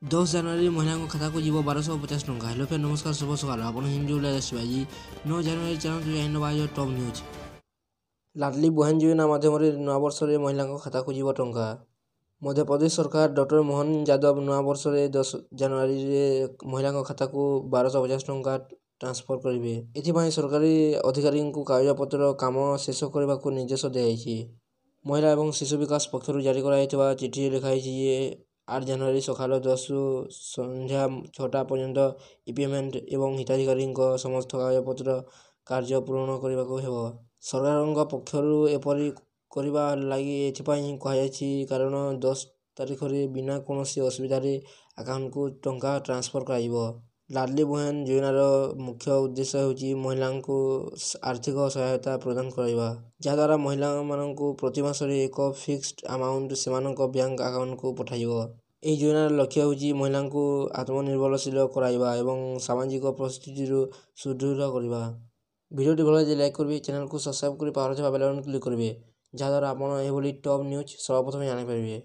10 ଜାନୁଆରୀ ମହିଳାଙ୍କ ଖାତାକୁ ଯିବ 1250 ଟଙ୍କା। ହେଲୋ ଫ୍ରେଣ୍ଡ, ନମସ୍କାର, ଶୁଭ ସକାଳ। ଆପଣ ହିନ୍ଦୀ ଓଡ଼ିଆ ଆସିବେ ଆଜି 9 ଜାନୁଆରୀ ଚାଲନ୍ତୁ ଜାଣିନେବା ଆଜିର ଟପ୍ ନ୍ୟୁଜ୍। ଲାଡଲି ବହନ ଯୋଜନା ମାଧ୍ୟମରେ ନୂଆବର୍ଷରେ ମହିଳାଙ୍କ ଖାତାକୁ ଯିବ ଟଙ୍କା। ମଧ୍ୟପ୍ରଦେଶ ସରକାର ଡକ୍ଟର ମୋହନ ଯାଦବ ନୂଆବର୍ଷରେ 10 ଜାନୁଆରୀରେ ମହିଳାଙ୍କ ଖାତାକୁ 1250 ଟଙ୍କା ଟ୍ରାନ୍ସଫର କରିବେ। ଏଥିପାଇଁ ସରକାରୀ ଅଧିକାରୀଙ୍କୁ କାଗଜପତ୍ର କାମ ଶେଷ କରିବାକୁ ନିର୍ଦ୍ଦେଶ ଦିଆଯାଇଛି। ମହିଳା ଏବଂ ଶିଶୁ ବିକାଶ ପକ୍ଷରୁ ଜାରି କରାଯାଇଥିବା ଚିଠିରେ ଲେଖାଯାଇଛି ଯେ 8 ଜାନୁଆରୀ ସକାଳ 10ରୁ ସନ୍ଧ୍ୟା 6ଟା ପର୍ଯ୍ୟନ୍ତ ଇପିଏମେଣ୍ଟ ଏବଂ ହିତାଧିକାରୀଙ୍କ ସମସ୍ତ କାଗଜପତ୍ର କାର୍ଯ୍ୟ ପୂରଣ କରିବାକୁ ହେବ। ସରକାରଙ୍କ ପକ୍ଷରୁ ଏପରି କରିବା ଲାଗି ଏଥିପାଇଁ କୁହାଯାଇଛି କାରଣ 10 ତାରିଖରେ ବିନା କୌଣସି ଅସୁବିଧାରେ ଆକାଉଣ୍ଟକୁ ଟଙ୍କା ଟ୍ରାନ୍ସଫର କରାଯିବ। ଲାଡଲି ବହନ ଯୋଜନାର ମୁଖ୍ୟ ଉଦ୍ଦେଶ୍ୟ ହେଉଛି ମହିଳାଙ୍କୁ ଆର୍ଥିକ ସହାୟତା ପ୍ରଦାନ କରିବା, ଯାହାଦ୍ୱାରା ମହିଳାମାନଙ୍କୁ ପ୍ରତି ମାସରେ ଏକ ଫିକ୍ସଡ ଆମାଉଣ୍ଟ ସେମାନଙ୍କ ବ୍ୟାଙ୍କ ଆକାଉଣ୍ଟକୁ ପଠାଯିବ। ଏହି ଯୋଜନାର ଲକ୍ଷ୍ୟ ହେଉଛି ମହିଳାଙ୍କୁ ଆତ୍ମନିର୍ଭରଶୀଳ କରାଇବା ଏବଂ ସାମାଜିକ ପରିସ୍ଥିତିରୁ ସୁଦୃଢ଼ କରିବା। ଭିଡ଼ିଓଟି ଭଲ ଲାଗିଲେ ଲାଇକ୍ କରିବେ, ଚ୍ୟାନେଲକୁ ସବସ୍କ୍ରାଇବ୍ କରି ପାଖରେ ଥିବା ବେଲ୍ ଆଇକନ୍ କ୍ଲିକ୍ କରିବେ, ଯାହାଦ୍ୱାରା ଆପଣ ଏହିଭଳି ଟପ୍ ନ୍ୟୁଜ୍ ସର୍ବପ୍ରଥମେ ଜାଣିପାରିବେ।